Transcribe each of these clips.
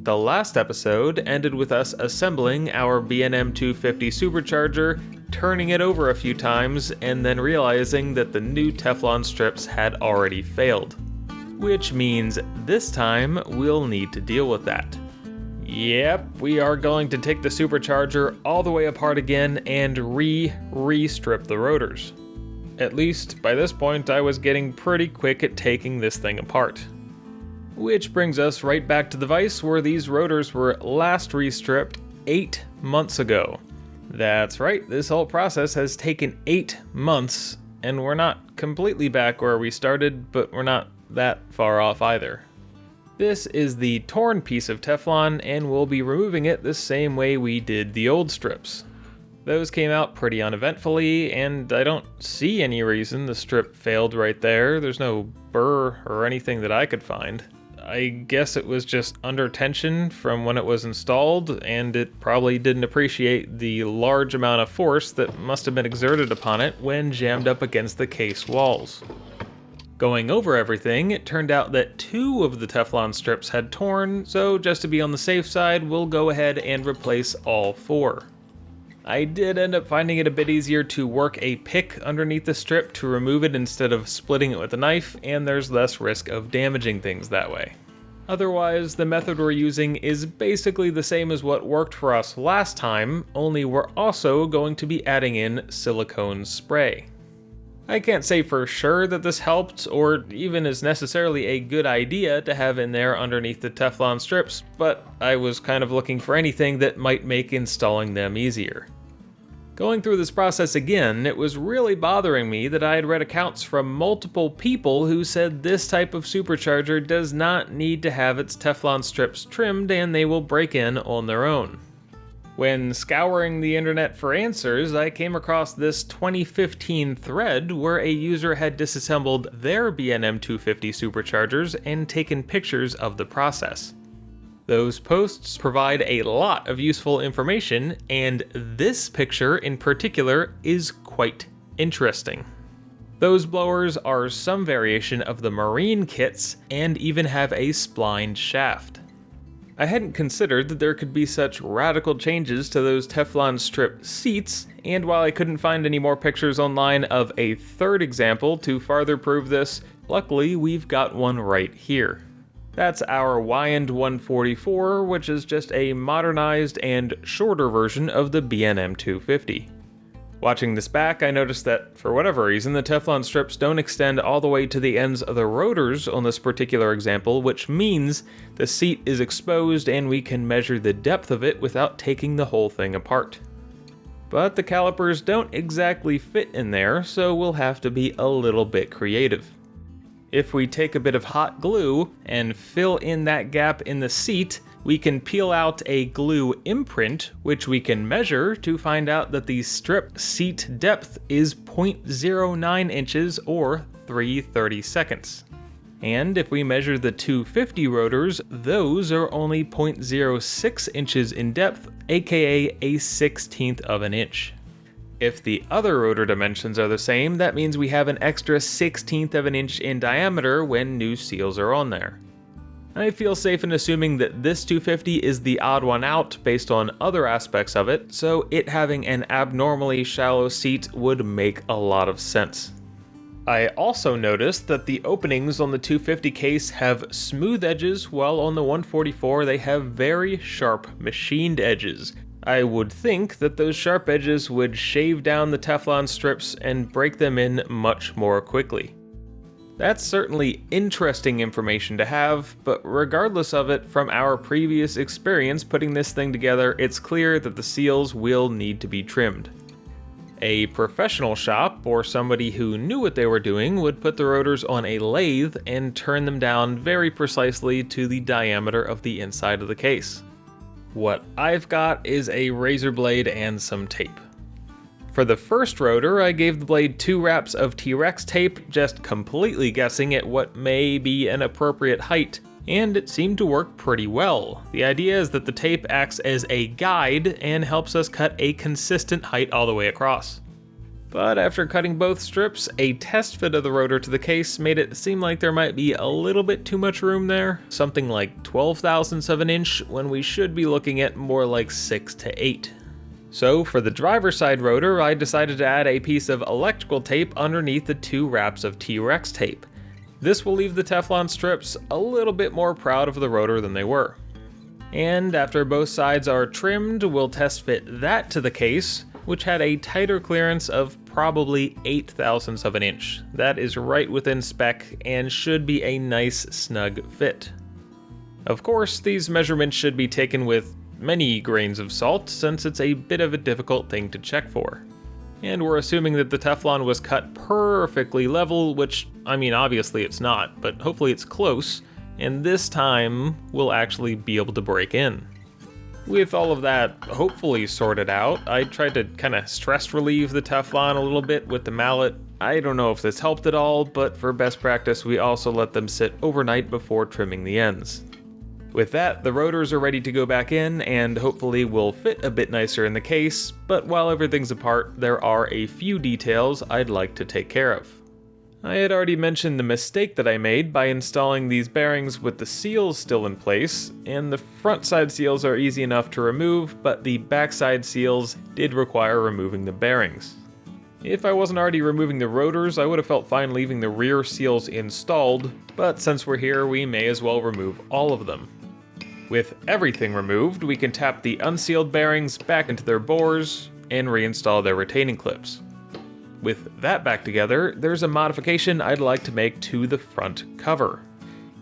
The last episode ended with us assembling our B&M 250 Supercharger, turning it over a few times, and then realizing that the new Teflon strips had already failed. Which means this time we'll need to deal with that. Yep, we are going to take the Supercharger all the way apart again and re-strip the rotors. At least, by this point, I was getting pretty quick at taking this thing apart. Which brings us right back to the vise where these rotors were last re-stripped 8 months ago. That's right, this whole process has taken 8 months, and we're not completely back where we started, but we're not that far off either. This is the torn piece of Teflon, and we'll be removing it the same way we did the old strips. Those came out pretty uneventfully, and I don't see any reason the strip failed right there. There's no burr or anything that I could find. I guess it was just under tension from when it was installed, and it probably didn't appreciate the large amount of force that must have been exerted upon it when jammed up against the case walls. Going over everything, it turned out that 2 of the Teflon strips had torn, so just to be on the safe side, we'll go ahead and replace all 4. I did end up finding it a bit easier to work a pick underneath the strip to remove it instead of splitting it with a knife, and there's less risk of damaging things that way. Otherwise, the method we're using is basically the same as what worked for us last time, only we're also going to be adding in silicone spray. I can't say for sure that this helped, or even is necessarily a good idea to have in there underneath the Teflon strips, but I was kind of looking for anything that might make installing them easier. Going through this process again, it was really bothering me that I had read accounts from multiple people who said this type of supercharger does not need to have its Teflon strips trimmed and they will break in on their own. When scouring the internet for answers, I came across this 2015 thread where a user had disassembled their B&M 250 superchargers and taken pictures of the process. Those posts provide a lot of useful information, and this picture in particular is quite interesting. Those blowers are some variation of the marine kits and even have a splined shaft. I hadn't considered that there could be such radical changes to those Teflon strip seats, and while I couldn't find any more pictures online of a third example to farther prove this, luckily we've got one right here. That's our Wyand 144, which is just a modernized and shorter version of the B&M 250. Watching this back, I noticed that, for whatever reason, the Teflon strips don't extend all the way to the ends of the rotors on this particular example, which means the seat is exposed and we can measure the depth of it without taking the whole thing apart. But the calipers don't exactly fit in there, so we'll have to be a little bit creative. If we take a bit of hot glue and fill in that gap in the seat, we can peel out a glue imprint, which we can measure to find out that the strip seat depth is 0.09 inches or 3/32. And if we measure the 250 rotors, those are only 0.06 inches in depth, aka a 1/16 of an inch. If the other rotor dimensions are the same, that means we have an extra 1/16 of an inch in diameter when new seals are on there. I feel safe in assuming that this 250 is the odd one out based on other aspects of it, so it having an abnormally shallow seat would make a lot of sense. I also noticed that the openings on the 250 case have smooth edges, while on the 144 they have very sharp machined edges. I would think that those sharp edges would shave down the Teflon strips and break them in much more quickly. That's certainly interesting information to have, but regardless of it, from our previous experience putting this thing together, it's clear that the seals will need to be trimmed. A professional shop, or somebody who knew what they were doing, would put the rotors on a lathe and turn them down very precisely to the diameter of the inside of the case. What I've got is a razor blade and some tape. For the first rotor, I gave the blade 2 wraps of T-Rex tape, just completely guessing at what may be an appropriate height, and it seemed to work pretty well. The idea is that the tape acts as a guide and helps us cut a consistent height all the way across. But after cutting both strips, a test fit of the rotor to the case made it seem like there might be a little bit too much room there, something like 12 thousandths of an inch when we should be looking at more like 6 to 8. So for the driver's side rotor, I decided to add a piece of electrical tape underneath the 2 wraps of T-Rex tape. This will leave the Teflon strips a little bit more proud of the rotor than they were. And after both sides are trimmed, we'll test fit that to the case, which had a tighter clearance of probably 8 thousandths of an inch. That is right within spec and should be a nice snug fit. Of course, these measurements should be taken with many grains of salt since it's a bit of a difficult thing to check for. And we're assuming that the Teflon was cut perfectly level, which, I mean, obviously it's not, but hopefully it's close, and this time we'll actually be able to break in. With all of that hopefully sorted out, I tried to kind of stress relieve the Teflon a little bit with the mallet. I don't know if this helped at all, but for best practice we also let them sit overnight before trimming the ends. With that, the rotors are ready to go back in and hopefully will fit a bit nicer in the case, but while everything's apart, there are a few details I'd like to take care of. I had already mentioned the mistake that I made by installing these bearings with the seals still in place, and the front side seals are easy enough to remove, but the backside seals did require removing the bearings. If I wasn't already removing the rotors, I would have felt fine leaving the rear seals installed, but since we're here, we may as well remove all of them. With everything removed, we can tap the unsealed bearings back into their bores and reinstall their retaining clips. With that back together, there's a modification I'd like to make to the front cover.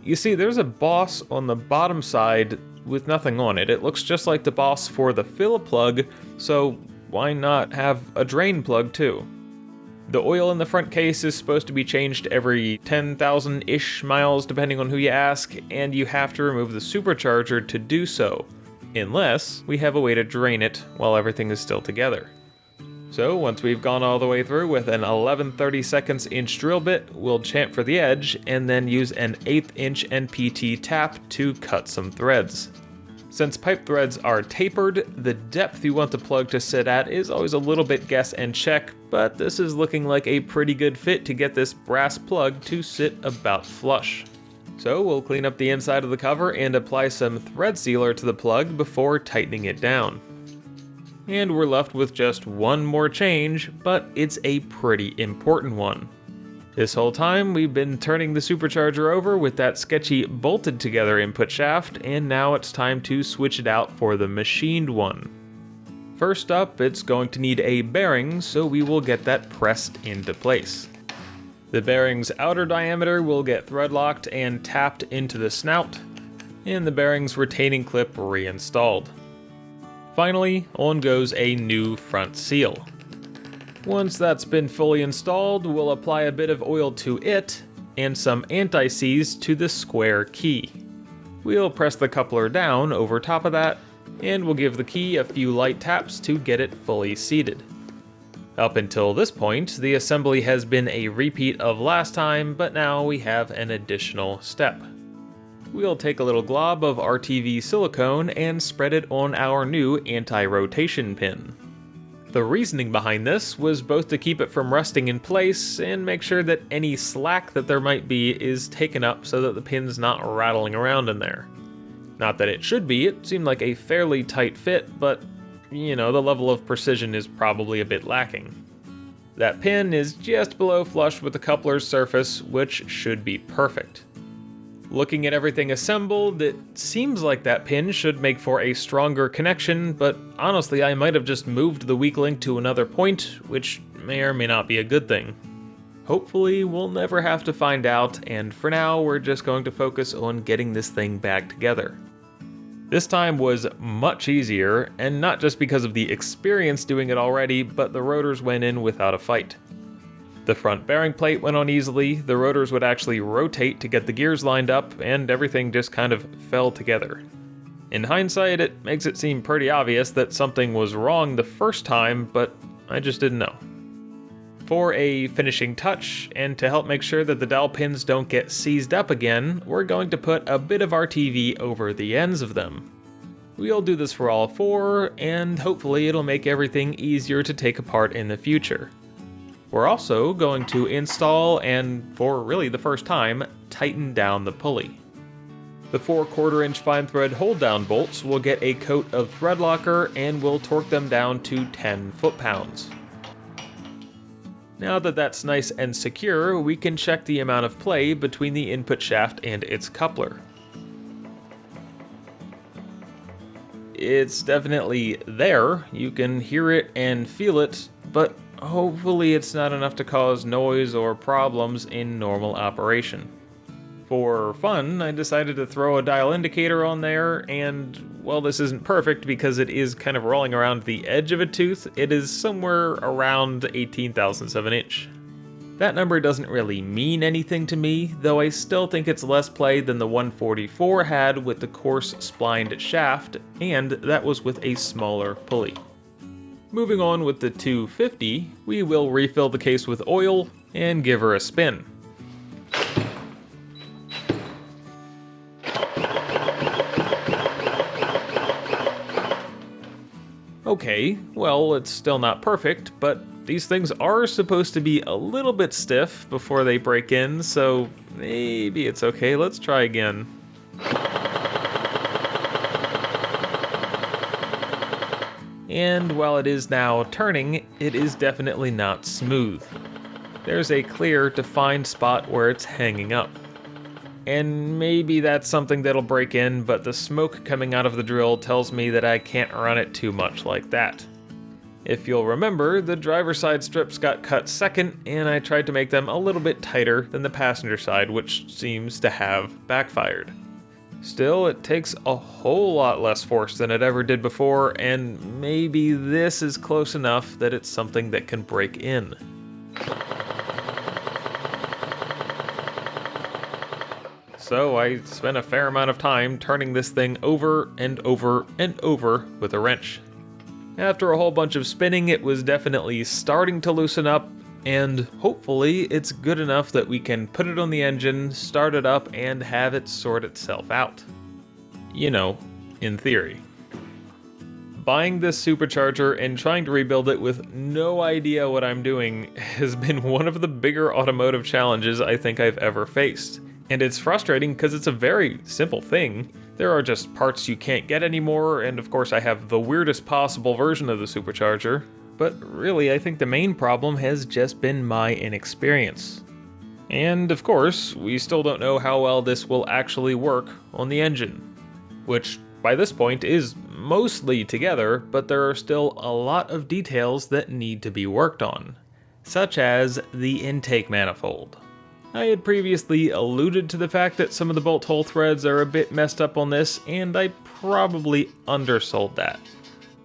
You see, there's a boss on the bottom side with nothing on it. It looks just like the boss for the fill plug, so why not have a drain plug too? The oil in the front case is supposed to be changed every 10,000-ish miles depending on who you ask, and you have to remove the supercharger to do so, unless we have a way to drain it while everything is still together. So once we've gone all the way through with an 11/32 inch drill bit, we'll chamfer the edge and then use an 1/8 inch NPT tap to cut some threads. Since pipe threads are tapered, the depth you want the plug to sit at is always a little bit guess and check, but this is looking like a pretty good fit to get this brass plug to sit about flush. So we'll clean up the inside of the cover and apply some thread sealer to the plug before tightening it down. And we're left with just one more change, but it's a pretty important one. This whole time we've been turning the supercharger over with that sketchy bolted together input shaft, and now it's time to switch it out for the machined one. First up, it's going to need a bearing, so we will get that pressed into place. The bearing's outer diameter will get thread locked and tapped into the snout, and the bearing's retaining clip reinstalled. Finally, on goes a new front seal. Once that's been fully installed, we'll apply a bit of oil to it and some anti-seize to the square key. We'll press the coupler down over top of that, and we'll give the key a few light taps to get it fully seated. Up until this point, the assembly has been a repeat of last time, but now we have an additional step. We'll take a little glob of RTV silicone and spread it on our new anti-rotation pin. The reasoning behind this was both to keep it from rusting in place and make sure that any slack that there might be is taken up so that the pin's not rattling around in there. Not that it should be, it seemed like a fairly tight fit, but the level of precision is probably a bit lacking. That pin is just below flush with the coupler's surface, which should be perfect. Looking at everything assembled, it seems like that pin should make for a stronger connection, but honestly I might have just moved the weak link to another point, which may or may not be a good thing. Hopefully we'll never have to find out, and for now we're just going to focus on getting this thing back together. This time was much easier, and not just because of the experience doing it already, but the rotors went in without a fight. The front bearing plate went on easily, the rotors would actually rotate to get the gears lined up, and everything just kind of fell together. In hindsight, it makes it seem pretty obvious that something was wrong the first time, but I just didn't know. For a finishing touch, and to help make sure that the dowel pins don't get seized up again, we're going to put a bit of RTV over the ends of them. We'll do this for all four, and hopefully it'll make everything easier to take apart in the future. We're also going to install and, for really the first time, tighten down the pulley. The 4/4 inch fine thread hold down bolts will get a coat of thread locker and we'll torque them down to 10 foot-pounds. Now that that's nice and secure, we can check the amount of play between the input shaft and its coupler. It's definitely there, you can hear it and feel it, but hopefully it's not enough to cause noise or problems in normal operation. For fun, I decided to throw a dial indicator on there, and while this isn't perfect because it is kind of rolling around the edge of a tooth, it is somewhere around 18,000ths of an inch. That number doesn't really mean anything to me, though I still think it's less play than the 144 had with the coarse splined shaft, and that was with a smaller pulley. Moving on with the 250, we will refill the case with oil and give her a spin. Okay, well, it's still not perfect, but these things are supposed to be a little bit stiff before they break in, so maybe it's okay. Let's try again. And while it is now turning, it is definitely not smooth. There's a clear, defined spot where it's hanging up. And maybe that's something that'll break in, but the smoke coming out of the drill tells me that I can't run it too much like that. If you'll remember, the driver's side strips got cut second, and I tried to make them a little bit tighter than the passenger side, which seems to have backfired. Still, it takes a whole lot less force than it ever did before, and maybe this is close enough that it's something that can break in. So I spent a fair amount of time turning this thing over and over and over with a wrench. After a whole bunch of spinning, it was definitely starting to loosen up, and hopefully it's good enough that we can put it on the engine, start it up, and have it sort itself out. You know, in theory. Buying this supercharger and trying to rebuild it with no idea what I'm doing has been one of the bigger automotive challenges I think I've ever faced. And it's frustrating because it's a very simple thing. There are just parts you can't get anymore, and of course I have the weirdest possible version of the supercharger. But really, I think the main problem has just been my inexperience. And of course, we still don't know how well this will actually work on the engine. Which, by this point, is mostly together, but there are still a lot of details that need to be worked on. Such as the intake manifold. I had previously alluded to the fact that some of the bolt hole threads are a bit messed up on this, and I probably undersold that.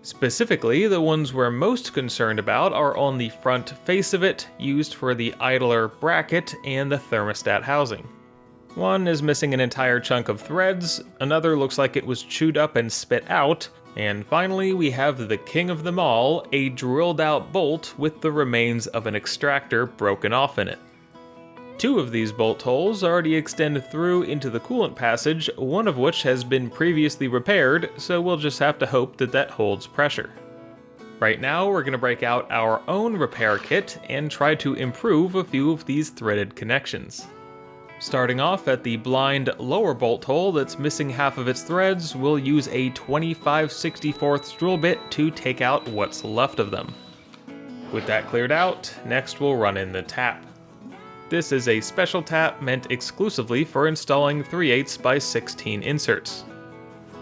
Specifically, the ones we're most concerned about are on the front face of it, used for the idler bracket and the thermostat housing. One is missing an entire chunk of threads, another looks like it was chewed up and spit out, and finally we have the king of them all, a drilled out bolt with the remains of an extractor broken off in it. Two of these bolt holes already extend through into the coolant passage, one of which has been previously repaired, so we'll just have to hope that that holds pressure. Right now we're going to break out our own repair kit and try to improve a few of these threaded connections. Starting off at the blind lower bolt hole that's missing half of its threads, we'll use a 25/64 drill bit to take out what's left of them. With that cleared out, next we'll run in the tap. This is a special tap meant exclusively for installing 3/8 by 16 inserts.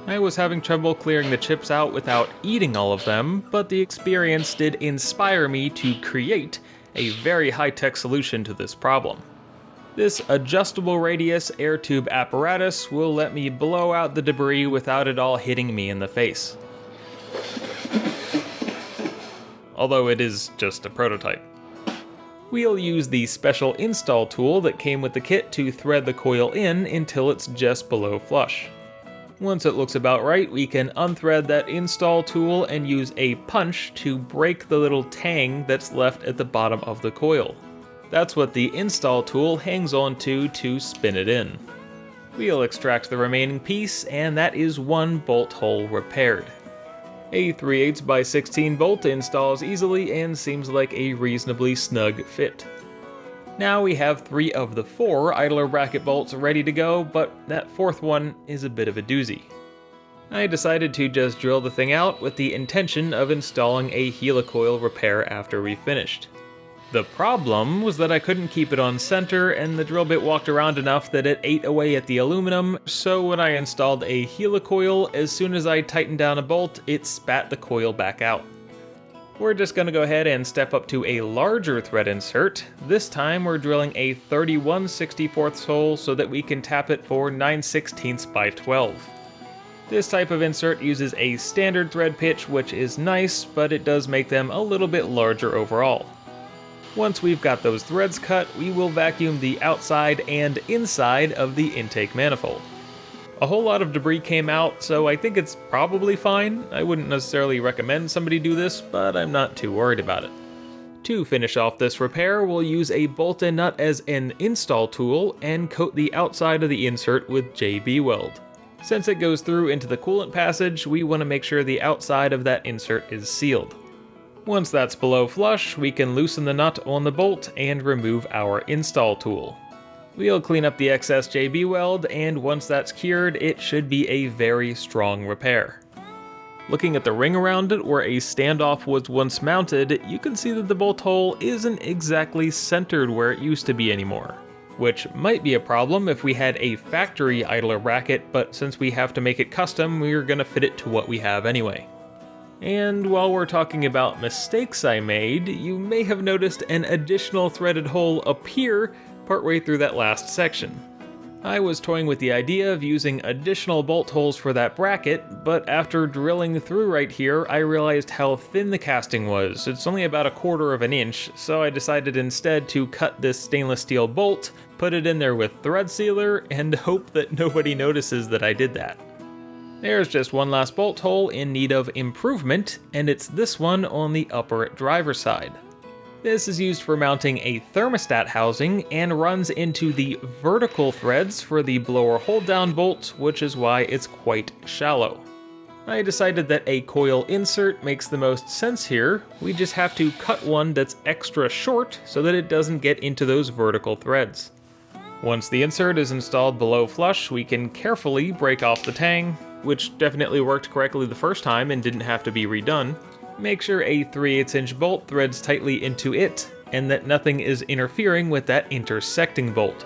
I was having trouble clearing the chips out without eating all of them, but the experience did inspire me to create a very high-tech solution to this problem. This adjustable radius air tube apparatus will let me blow out the debris without it all hitting me in the face. Although it is just a prototype. We'll use the special install tool that came with the kit to thread the coil in until it's just below flush. Once it looks about right, we can unthread that install tool and use a punch to break the little tang that's left at the bottom of the coil. That's what the install tool hangs onto to spin it in. We'll extract the remaining piece, and that is one bolt hole repaired. A 3/8 by 16 bolt installs easily and seems like a reasonably snug fit. Now we have 3 of the 4 idler bracket bolts ready to go, but that 4th one is a bit of a doozy. I decided to just drill the thing out with the intention of installing a helicoil repair after we finished. The problem was that I couldn't keep it on center, and the drill bit walked around enough that it ate away at the aluminum, so when I installed a helicoil, as soon as I tightened down a bolt, it spat the coil back out. We're just going to go ahead and step up to a larger thread insert. This time we're drilling a 31/64 hole so that we can tap it for 9/16 by 12. This type of insert uses a standard thread pitch, which is nice, but it does make them a little bit larger overall. Once we've got those threads cut, we will vacuum the outside and inside of the intake manifold. A whole lot of debris came out, so I think it's probably fine. I wouldn't necessarily recommend somebody do this, but I'm not too worried about it. To finish off this repair, we'll use a bolt and nut as an install tool and coat the outside of the insert with JB Weld. Since it goes through into the coolant passage, we want to make sure the outside of that insert is sealed. Once that's below flush, we can loosen the nut on the bolt and remove our install tool. We'll clean up the excess JB Weld, and once that's cured, it should be a very strong repair. Looking at the ring around it where a standoff was once mounted, you can see that the bolt hole isn't exactly centered where it used to be anymore, which might be a problem if we had a factory idler bracket, but since we have to make it custom, we're gonna fit it to what we have anyway. And while we're talking about mistakes I made, you may have noticed an additional threaded hole appear partway through that last section. I was toying with the idea of using additional bolt holes for that bracket, but after drilling through right here, I realized how thin the casting was. It's only about 1/4 of an inch, so I decided instead to cut this stainless steel bolt, put it in there with thread sealer, and hope that nobody notices that I did that. There's just one last bolt hole in need of improvement, and it's this one on the upper driver's side. This is used for mounting a thermostat housing and runs into the vertical threads for the blower hold-down bolt, which is why it's quite shallow. I decided that a coil insert makes the most sense here. We just have to cut one that's extra short so that it doesn't get into those vertical threads. Once the insert is installed below flush, we can carefully break off the tang, which definitely worked correctly the first time and didn't have to be redone. Make sure a 3/8 inch bolt threads tightly into it, and that nothing is interfering with that intersecting bolt.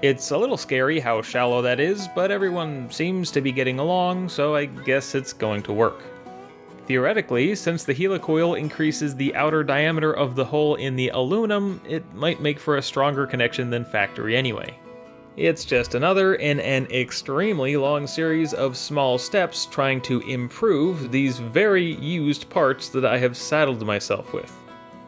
It's a little scary how shallow that is, but everyone seems to be getting along, so I guess it's going to work. Theoretically, since the helicoil increases the outer diameter of the hole in the aluminum, it might make for a stronger connection than factory anyway. It's just another in an extremely long series of small steps trying to improve these very used parts that I have saddled myself with.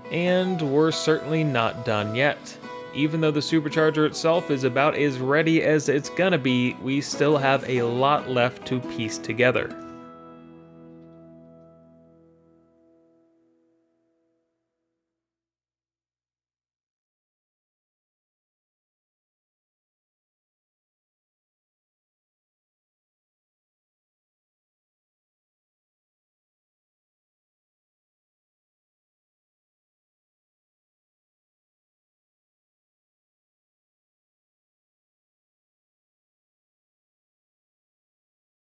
And we're certainly not done yet. Even though the Supercharger itself is about as ready as it's gonna be, we still have a lot left to piece together.